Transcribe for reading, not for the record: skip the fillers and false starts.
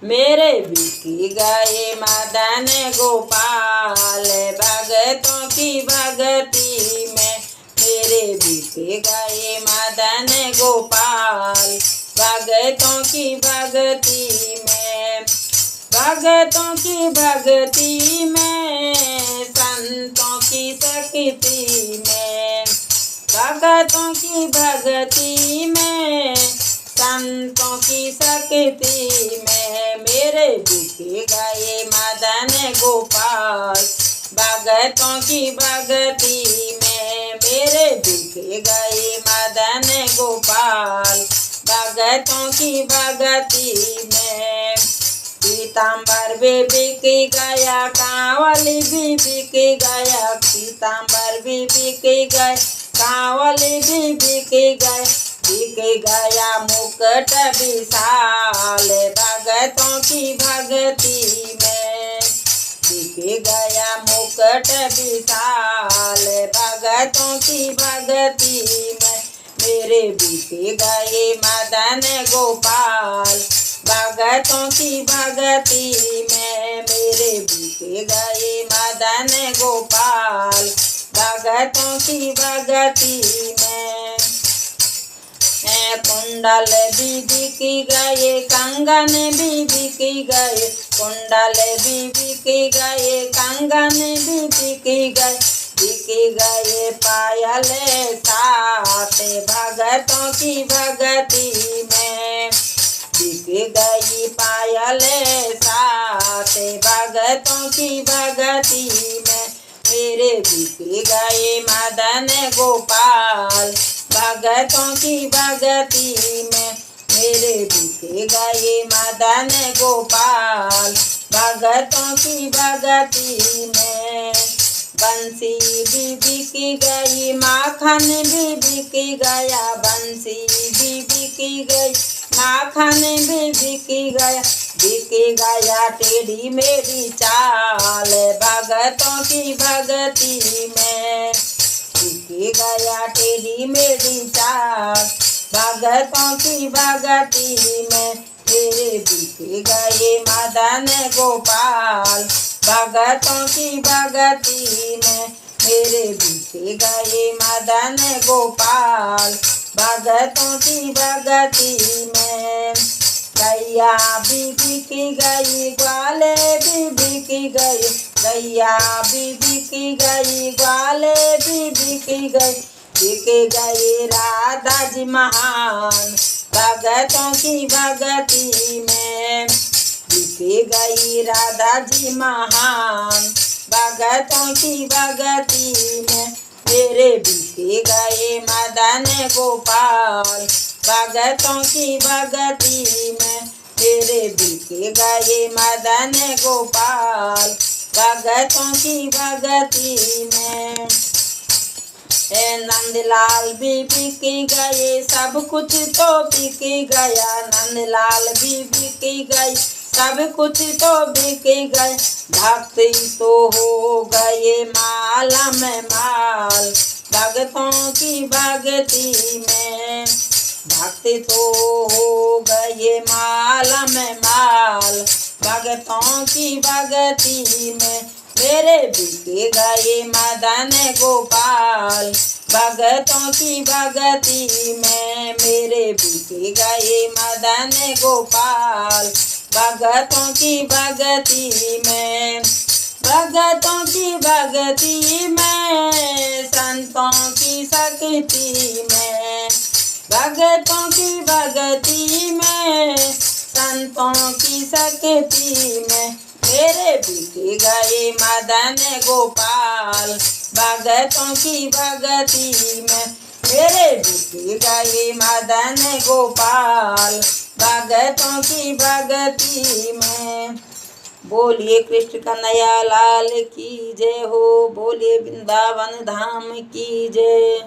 मेरे बिकी गए मदन गोपाल, भगतों की भगती में मेरे बिके गए मदन गोपाल, भगतों की भगती में। भगतों की भगती में, संतों की शक्ति में, भगतों की भगती में, संतों की शक्ति में मेरे बिके गए मदन गोपाल, भगतों की भगती में मेरे बिके गए मदन गोपाल, भगतों की भगती में। पीताम्बर भी बिक गया, कांवल भी बिक गया, पीताम्बर भी बिक गए, कांवल भी बिक गए, बिक गया मुकुट विशाल, भगतों की भगती में बिक गया मुकुट विशाल, भगतों की भगती में मेरे बिक गए मदन गोपाल, भगतों की भगती में मेरे बिक गए मदन गोपाल, भगतों की भगती में। कुंडल भी बिक गए, कंगन भी बिक गए, कुंडल भी बिक गए, कंगन भी बिक गए, बिक गए पायल साथ, भगतों की भगती में बिक गई पायल साथ, भगतों की भगती में मेरे बिक गए मदन गोपाल, भगतों की भगती में मेरे बिक गए मदन गोपाल, भगतों की भगती में। बंसी भी बिक गई, माखन भी बिक गया, बंसी भी बिक गई, माखन भी बिक गया, बिक गया टेढ़ी मेरी चाल, भगतों की भगती में बिक गया टेढ़ी मेरी चाल, भगतों की भगती में मेरे बिक गए मदन गोपाल, भगतों की भगती में मेरे बिक गए मदन गोपाल, भगतों की भगती में। गैया भी बिक गई, ग्वाले भी बिक गए, गैया भी बिक गई, ग्वाले भी बिक गए, बिक गए राधा जी महान, भगतों की भगती में बिक गई राधा जी महान, भगतों की भगती में मेरे बिक गए मदन गोपाल, भगतों की भगती में मेरे बिक गए मदन गोपाल, भगतों की भगती में। नंदलाल भी बिक गए, सब कुछ तो बिक गया, नंदलाल भी बिक गई, सब कुछ तो बिक गए, भक्ति तो हो गए माला में माल, भगतों की भगती में भक्ति तो हो गए माला में माल, भगतों की भगती में मेरे बिक गए मदन गोपाल, भगतों की भगती में मेरे बिक गए मदन गोपाल, भगतों की भगती में। भगतों की भगती में, संतों की शक्ति में, भगतों की भगती में, संतों की शक्ति में मेरे बिक गए मदन गोपाल, भगतों की भगती में मेरे बिक गए मदन गोपाल, भगतों की भगती में। बोलिए कृष्ण कन्हैया लाल की जय हो, बोलिए वृंदावन धाम की जय।